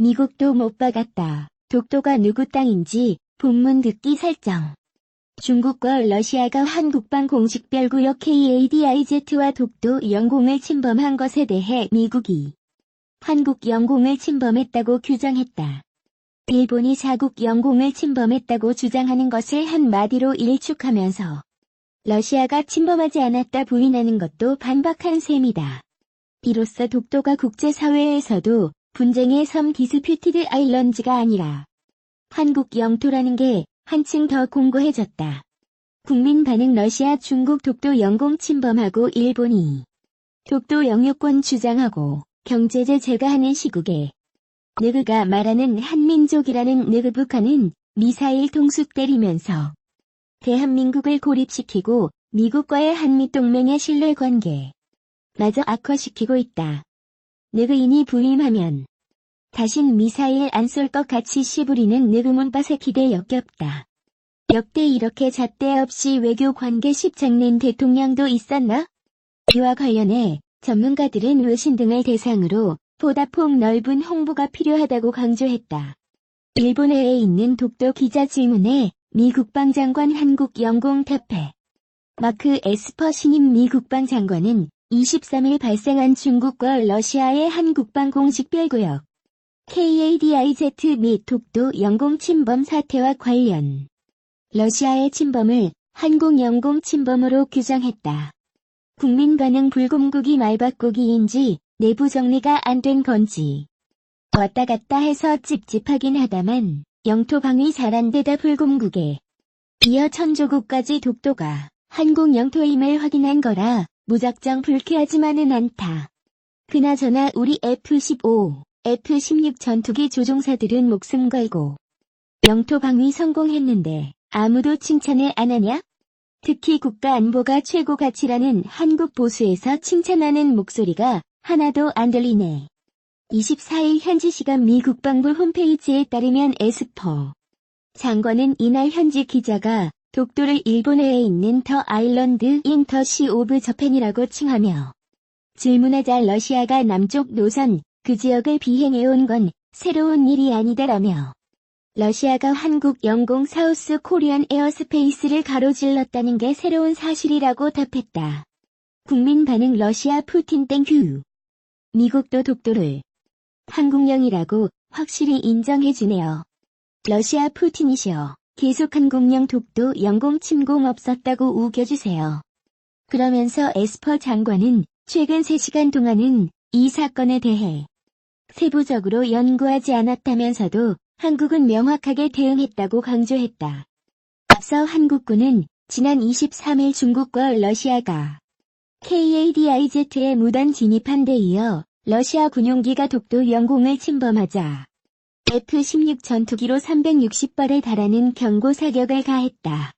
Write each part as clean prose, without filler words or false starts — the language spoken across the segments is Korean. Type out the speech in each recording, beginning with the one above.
미국도 못 박았다. 독도가 누구 땅인지 본문 듣기 설정. 중국과 러시아가 한국방 공식 별구역 KADIZ와 독도 영공을 침범한 것에 대해 미국이 한국 영공을 침범했다고 규정했다. 일본이 자국 영공을 침범했다고 주장하는 것을 한마디로 일축하면서 러시아가 침범하지 않았다 부인하는 것도 반박한 셈이다. 이로써 독도가 국제사회에서도 분쟁의 섬 디스퓨티드 아일런즈가 아니라 한국 영토라는 게 한층 더 공고해졌다. 국민 반응. 러시아 중국 독도 영공 침범하고 일본이 독도 영유권 주장하고 경제제 제거하는 시국에 느그가 말하는 한민족이라는 느그 북한은 미사일 통수 때리면서 대한민국을 고립시키고 미국과의 한미동맹의 신뢰관계 마저 악화시키고 있다. 느그인이 부임하면 다신 미사일 안 쏠 것 같이 씨부리는 느그 문밭에 기대 역겹다. 역대 이렇게 잣대 없이 외교 관계 십장낸 대통령도 있었나? 이와 관련해 전문가들은 외신 등을 대상으로 보다 폭 넓은 홍보가 필요하다고 강조했다. 일본 해에 있는 독도 기자 질문에 미 국방장관 한국 영공 답해. 마크 에스퍼 신임 미 국방장관은 23일 발생한 중국과 러시아의 한국방 공식 별구역 KADIZ 및 독도 영공 침범 사태와 관련 러시아의 침범을 한국 영공 침범으로 규정했다. 국민 반응. 불곰국이 말바꾸기인지 내부 정리가 안 된 건지 왔다 갔다 해서 찝찝하긴 하다만 영토 방위 잘 안 되다 불곰국에 이어 천조국까지 독도가 한국 영토임을 확인한 거라 무작정 불쾌하지만은 않다. 그나저나 우리 F-15, F-16 전투기 조종사들은 목숨 걸고 영토 방위 성공했는데 아무도 칭찬을 안 하냐? 특히 국가 안보가 최고 가치라는 한국 보수에서 칭찬하는 목소리가 하나도 안 들리네. 24일 현지 시간 미 국방부 홈페이지에 따르면 에스퍼 장관은 이날 현지 기자가 독도를 일본 해에 있는 더 아일런드 인 더 시 오브 저펜이라고 칭하며 질문하자 러시아가 남쪽 노선 그 지역을 비행해온 건 새로운 일이 아니다라며 러시아가 한국 영공 사우스 코리안 에어스페이스를 가로질렀다는 게 새로운 사실이라고 답했다. 국민 반응. 러시아 푸틴 땡큐. 미국도 독도를 한국령이라고 확실히 인정해주네요. 러시아 푸틴이시여. 계속 한국령 독도 영공 침공 없었다고 우겨주세요. 그러면서 에스퍼 장관은 최근 3시간 동안은 이 사건에 대해 세부적으로 연구하지 않았다면서도 한국은 명확하게 대응했다고 강조했다. 앞서 한국군은 지난 23일 중국과 러시아가 KADIZ에 무단 진입한 데 이어 러시아 군용기가 독도 영공을 침범하자 F-16 전투기로 360발에 달하는 경고 사격을 가했다.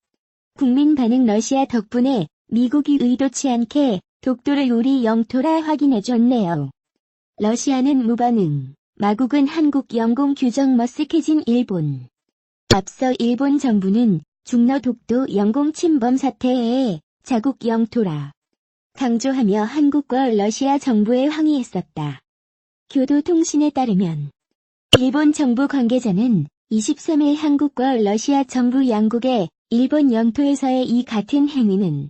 국민 반응. 러시아 덕분에 미국이 의도치 않게 독도를 우리 영토라 확인해줬네요. 러시아는 무반응. 마국은 한국 영공 규정 머쓱해진 일본. 앞서 일본 정부는 중러 독도 영공 침범 사태에 자국 영토라 강조하며 한국과 러시아 정부에 항의했었다. 교도통신에 따르면 일본 정부 관계자는 23일 한국과 러시아 정부 양국의 일본 영토에서의 이 같은 행위는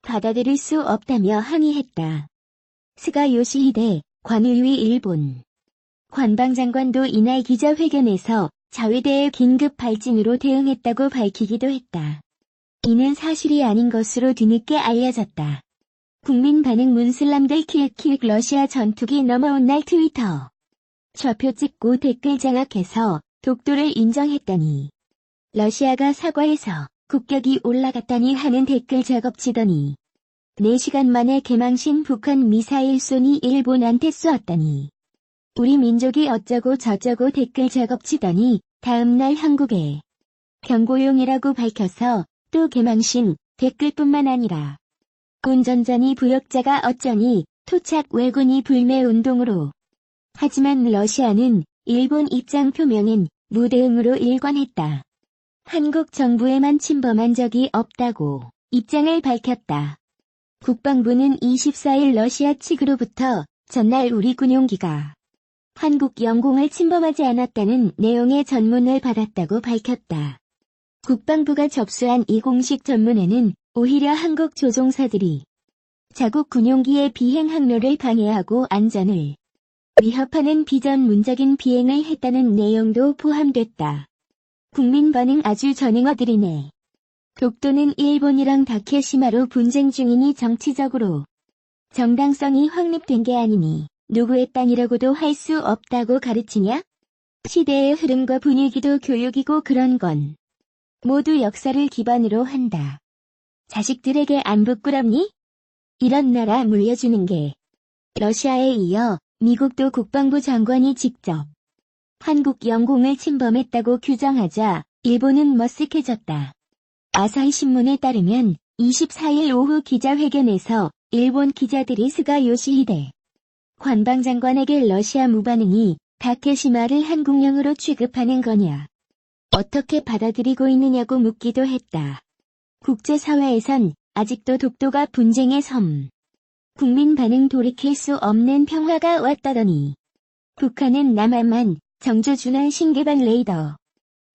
받아들일 수 없다며 항의했다. 스가 요시히데 관의위 일본 관방장관도 이날 기자회견에서 자위대의 긴급 발진으로 대응했다고 밝히기도 했다. 이는 사실이 아닌 것으로 뒤늦게 알려졌다. 국민 반응. 문슬람들 킬킬 러시아 전투기 넘어온 날 트위터 좌표 찍고 댓글 장악해서 독도를 인정했다니 러시아가 사과해서 국격이 올라갔다니 하는 댓글 작업치더니 4시간 만에 개망신 북한 미사일 쏘니 일본한테 쏘았다니 우리 민족이 어쩌고 저쩌고 댓글 작업치더니 다음날 한국에 경고용이라고 밝혀서 또 개망신 댓글뿐만 아니라 운전자니 부역자가 어쩌니 토착 왜군이 불매운동으로 하지만 러시아는 일본 입장 표명엔 무대응으로 일관했다. 한국 정부에만 침범한 적이 없다고 입장을 밝혔다. 국방부는 24일 러시아 측으로부터 전날 우리 군용기가 한국 영공을 침범하지 않았다는 내용의 전문을 받았다고 밝혔다. 국방부가 접수한 이 공식 전문에는 오히려 한국 조종사들이 자국 군용기의 비행 항로를 방해하고 안전을 위협하는 비전문적인 비행을 했다는 내용도 포함됐다. 국민 반응 아주 전행어들이네. 독도는 일본이랑 다케시마로 분쟁 중이니 정치적으로 정당성이 확립된 게 아니니 누구의 땅이라고도 할 수 없다고 가르치냐? 시대의 흐름과 분위기도 교육이고 그런 건 모두 역사를 기반으로 한다. 자식들에게 안 부끄럽니? 이런 나라 물려주는 게 러시아에 이어 미국도 국방부 장관이 직접 한국 영공을 침범했다고 규정하자 일본은 머쓱해졌다. 아사히 신문에 따르면 24일 오후 기자회견에서 일본 기자들이 스가 요시히데 관방장관에게 러시아 무반응이 다케시마를 한국령으로 취급하는 거냐, 어떻게 받아들이고 있느냐고 묻기도 했다. 국제사회에선 아직도 독도가 분쟁의 섬, 국민 반응 돌이킬 수 없는 평화가 왔다더니 북한은 남한만 정조준한 신개방 레이더,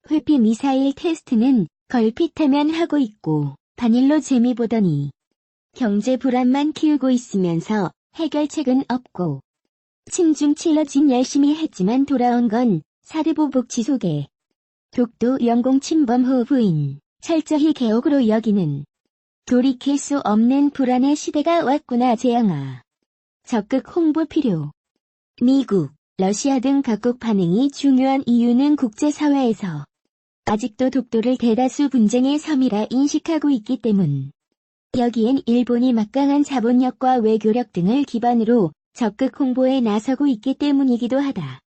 회피 미사일 테스트는 걸핏하면 하고 있고 반일로 재미 보더니 경제 불안만 키우고 있으면서 해결책은 없고 친중 칠러진 열심히 했지만 돌아온 건 사드보복 지속에 독도 영공 침범 후 부인 철저히 개옥으로 여기는 돌이킬 수 없는 불안의 시대가 왔구나. 재영아. 적극 홍보 필요. 미국, 러시아 등 각국 반응이 중요한 이유는 국제사회에서 아직도 독도를 대다수 분쟁의 섬이라 인식하고 있기 때문. 여기엔 일본이 막강한 자본력과 외교력 등을 기반으로 적극 홍보에 나서고 있기 때문이기도 하다.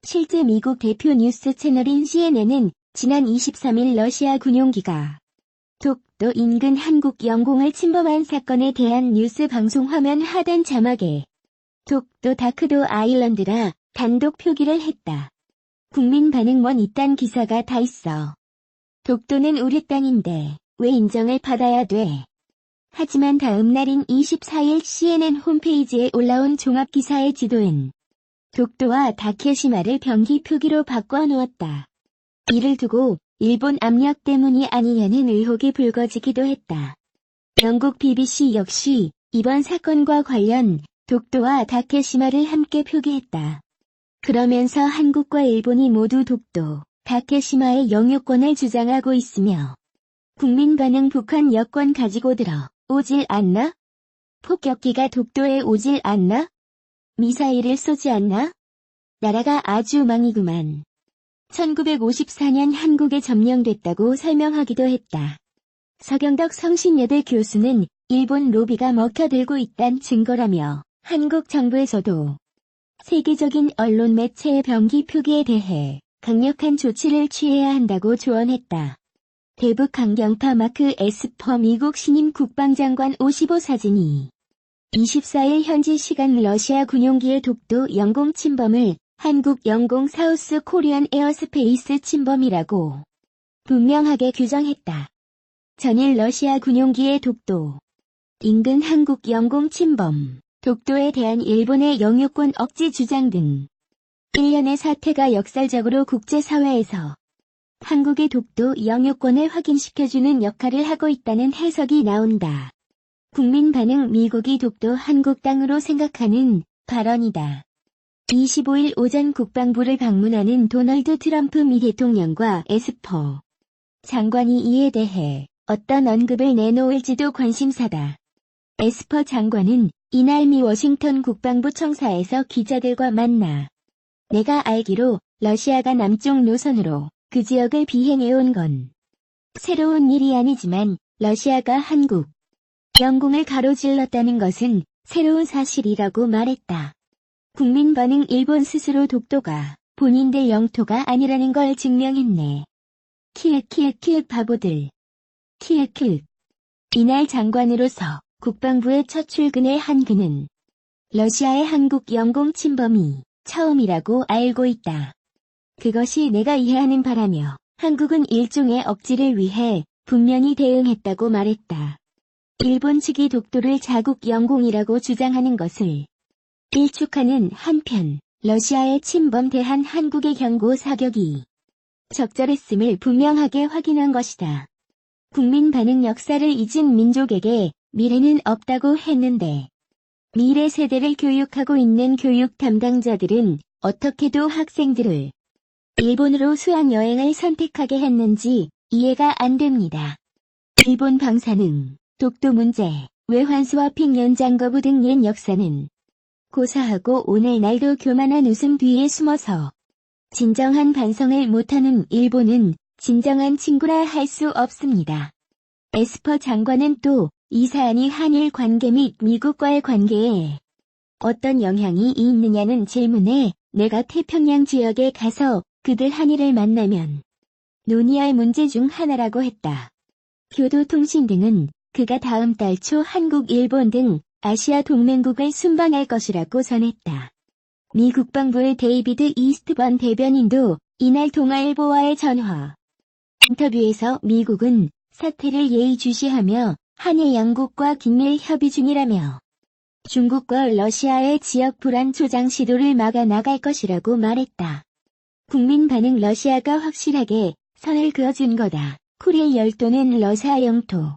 실제 미국 대표 뉴스 채널인 CNN은 지난 23일 러시아 군용기가 독도 인근 한국 영공을 침범한 사건에 대한 뉴스 방송 화면 하단 자막에 독도 다크도 아일랜드라 단독 표기를 했다. 국민 반응 원 이딴 기사가 다 있어. 독도는 우리 땅인데 왜 인정을 받아야 돼? 하지만 다음 날인 24일 CNN 홈페이지에 올라온 종합기사의 지도엔 독도와 다케시마를 병기 표기로 바꿔놓았다. 이를 두고 일본 압력 때문이 아니냐는 의혹이 불거지기도 했다. 영국 BBC 역시 이번 사건과 관련 독도와 다케시마를 함께 표기했다. 그러면서 한국과 일본이 모두 독도, 다케시마의 영유권을 주장하고 있으며 국민 반응 북한 여권 가지고 들어 오질 않나? 폭격기가 독도에 오질 않나? 미사일을 쏘지 않나? 나라가 아주 망이구만. 1954년 한국에 점령됐다고 설명하기도 했다. 서경덕 성신여대 교수는 일본 로비가 먹혀들고 있단 증거라며 한국 정부에서도 세계적인 언론 매체의 병기 표기에 대해 강력한 조치를 취해야 한다고 조언했다. 대북 강경파 마크 에스퍼 미국 신임 국방장관 55 사진이 24일 현지 시간 러시아 군용기의 독도 영공 침범을 한국 영공 사우스 코리안 에어스페이스 침범이라고 분명하게 규정했다. 전일 러시아 군용기의 독도 인근 한국 영공 침범, 독도에 대한 일본의 영유권 억지 주장 등 일련의 사태가 역설적으로 국제사회에서 한국의 독도 영유권을 확인시켜주는 역할을 하고 있다는 해석이 나온다. 국민 반응 미국이 독도 한국 땅으로 생각하는 발언이다. 25일 오전 국방부를 방문하는 도널드 트럼프 미 대통령과 에스퍼 장관이 이에 대해 어떤 언급을 내놓을지도 관심사다. 에스퍼 장관은 이날 미 워싱턴 국방부 청사에서 기자들과 만나 내가 알기로 러시아가 남쪽 노선으로 그 지역을 비행해온 건 새로운 일이 아니지만 러시아가 한국 영공을 가로질렀다는 것은 새로운 사실이라고 말했다. 국민 반응 일본 스스로 독도가 본인들 영토가 아니라는 걸 증명했네. 키읔 바보들. 키읔. 이날 장관으로서 국방부에 첫 출근을 한 그는 러시아의 한국 영공 침범이 처음이라고 알고 있다. 그것이 내가 이해하는 바라며 한국은 일종의 억지를 위해 분명히 대응했다고 말했다. 일본 측이 독도를 자국 영공이라고 주장하는 것을 일축하는 한편 러시아에 침범대한 한국의 경고 사격이 적절했음을 분명하게 확인한 것이다. 국민 반응 역사를 잊은 민족에게 미래는 없다고 했는데 미래 세대를 교육하고 있는 교육 담당자들은 어떻게도 학생들을 일본으로 수학여행을 선택하게 했는지 이해가 안 됩니다. 일본 방사능, 독도 문제, 외환스와핑 연장 거부 등 옛 역사는 고사하고 오늘날도 교만한 웃음 뒤에 숨어서 진정한 반성을 못하는 일본은 진정한 친구라 할 수 없습니다. 에스퍼 장관은 또 이 사안이 한일 관계 및 미국과의 관계에 어떤 영향이 있느냐는 질문에 내가 태평양 지역에 가서 그들 한일을 만나면 논의할 문제 중 하나라고 했다. 교도통신 등은 그가 다음 달 초 한국, 일본 등 아시아 동맹국을 순방할 것이라고 전했다. 미 국방부의 데이비드 이스트번 대변인도 이날 동아일보와의 전화 인터뷰에서 미국은 사태를 예의주시하며 한일 양국과 긴밀 협의 중이라며 중국과 러시아의 지역 불안 조장 시도를 막아 나갈 것이라고 말했다. 국민 반응 러시아가 확실하게 선을 그어준 거다. 쿠릴 열도는 러시아 영토.